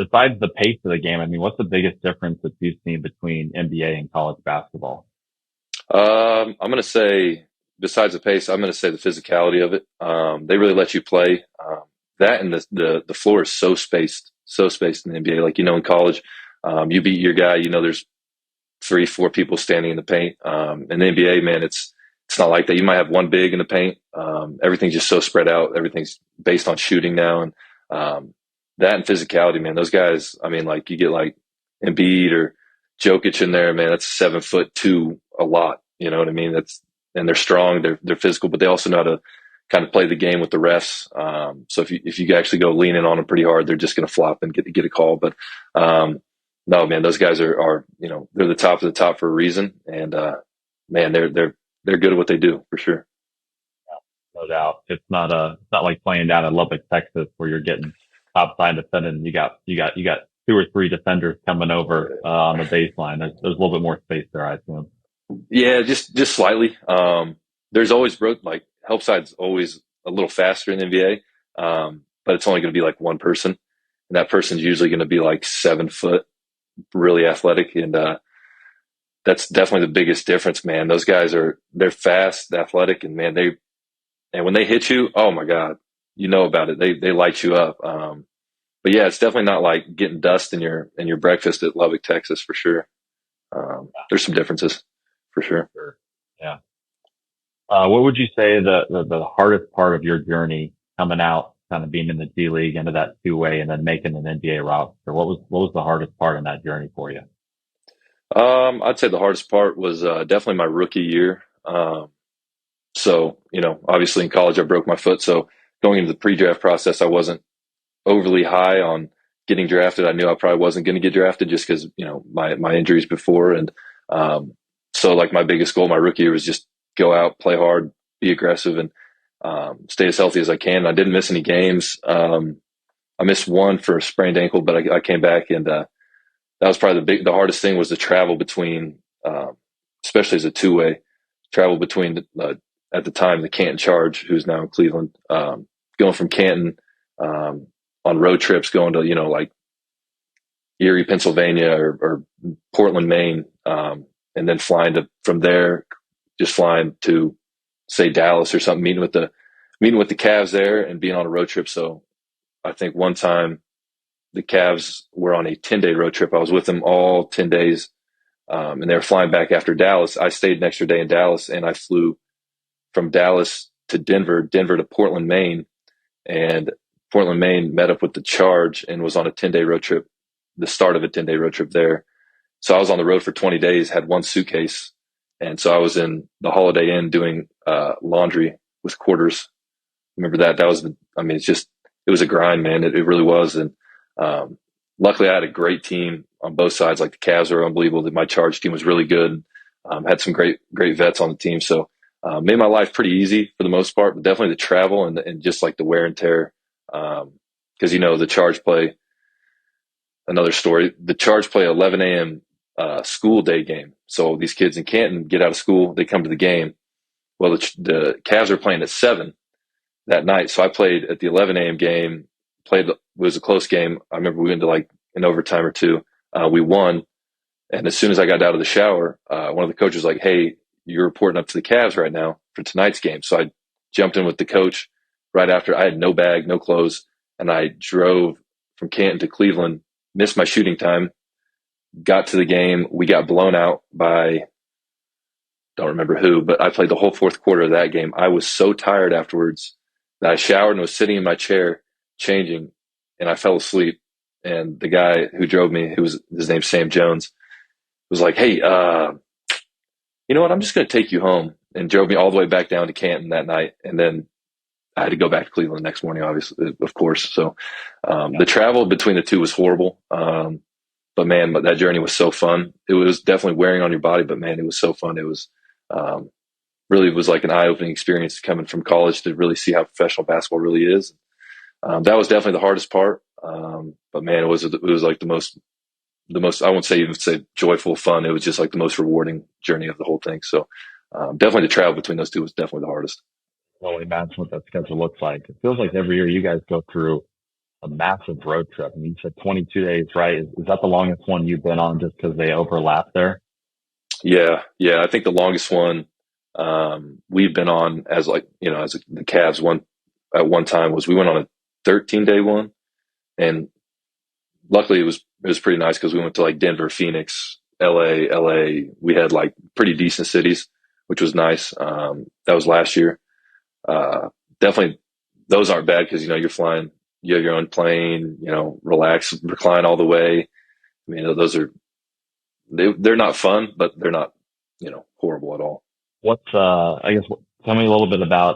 besides the pace of the game, I mean, what's the biggest difference that you've seen between NBA and college basketball? I'm going to say, besides the pace, I'm going to say the physicality of it. They really let you play. That and the floor is so spaced in the NBA. Like, in college, you beat your guy, there's three, four people standing in the paint. In the NBA, man, it's not like that. You might have one big in the paint. Everything's just so spread out. Everything's based on shooting now. And that and physicality, man, those guys, I mean, like you get like Embiid or Jokic in there, man, that's 7'2" a lot. You know what I mean? And they're strong, they're physical, but they also know how to kind of play the game with the refs. So if you actually go leaning on them pretty hard, they're just going to flop and get a call. But no, man, those guys are they're the top of the top for a reason, and man, they're good at what they do for sure. No doubt. It's not like playing down in Lubbock, Texas, where you're getting topside defended and you got two or three defenders coming over on the baseline. There's a little bit more space there, I assume. Yeah, just slightly. There's always like help side's always a little faster in the NBA, but it's only going to be like one person, and that person's usually going to be like 7 foot, really athletic, and that's definitely the biggest difference, man. Those guys they're fast, athletic, and man, and when they hit you, oh my God, you know about it. They light you up. But yeah, it's definitely not like getting dust in your breakfast at Lubbock, Texas, for sure. There's some differences for sure. Sure. Yeah. What would you say the hardest part of your journey coming out, kind of being in the G League into that two-way and then making an NBA roster? What was the hardest part in that journey for you? I'd say the hardest part was definitely my rookie year. So, obviously in college I broke my foot. So going into the pre-draft process, I wasn't overly high on getting drafted. I knew I probably wasn't going to get drafted just because, my injuries before. And so like my biggest goal my rookie year was just go out, play hard, be aggressive, and stay as healthy as I can. I didn't miss any games. I missed one for a sprained ankle, but I came back, and that was probably the hardest thing was the travel between, especially as a two-way, travel between at the time the Canton Charge, who's now in Cleveland, going from Canton on road trips, going to like Erie, Pennsylvania, or Portland, Maine, and then from there, just flying to say Dallas or something, meeting with the Cavs there and being on a road trip. So I think one time the Cavs were on a 10-day road trip. I was with them all 10 days, and they were flying back after Dallas. I stayed an extra day in Dallas, and I flew from Dallas to Denver to Portland, Maine, and Portland, Maine met up with the Charge and was on a 10-day road trip, the start of a 10-day road trip there. So I was on the road for 20 days, had one suitcase. And so I was in the Holiday Inn doing laundry with quarters. Remember that? It was a grind, man. It really was. And luckily I had a great team on both sides. Like the Cavs were unbelievable. My Charge team was really good. Had some great vets on the team. So made my life pretty easy for the most part, but definitely the travel and just like the wear and tear. Because, the Charge play, another story, the Charge play 11 a.m. School day game. So these kids in Canton get out of school, they come to the game. Well, the Cavs are playing at 7 that night. So I played at the 11 a.m. game, it was a close game. I remember we went to like an overtime or two. We won. And as soon as I got out of the shower, one of the coaches was like, "Hey, you're reporting up to the Cavs right now for tonight's game." So I jumped in with the coach right after. I had no bag, no clothes, and I drove from Canton to Cleveland, missed my shooting time, got to the game. We got blown out by, don't remember who, but I played the whole fourth quarter of that game. I was so tired afterwards that I showered and was sitting in my chair changing, and I fell asleep. And the guy who drove me, his name's Sam Jones, was like, "Hey, you know what? I'm just going to take you home," and drove me all the way back down to Canton that night. And then I had to go back to Cleveland the next morning, obviously, of course. So the travel between the two was horrible. But man, that journey was so fun. It was definitely wearing on your body, but man, it was so fun. It was really was like an eye-opening experience coming from college to really see how professional basketball really is. That was definitely the hardest part. But man, it was like the most, I won't say even say joyful fun. It was just like the most rewarding journey of the whole thing. So definitely the travel between those two was definitely the hardest. Well, imagine what that schedule looks like. It feels like every year you guys go through a massive road trip. I mean, you said 22 days, right? Is that the longest one you've been on just because they overlap there? Yeah, yeah. I think the longest one we've been on as like as the Cavs one at one time was we went on a 13-day one, and luckily it was pretty nice because we went to like Denver, Phoenix, LA. We had like pretty decent cities, which was nice. That was last year. Uh, Definitely, those aren't bad because you're flying, you have your own plane, relax, recline all the way. I mean, those are they're not fun, but they're not horrible at all. What's I guess tell me a little bit about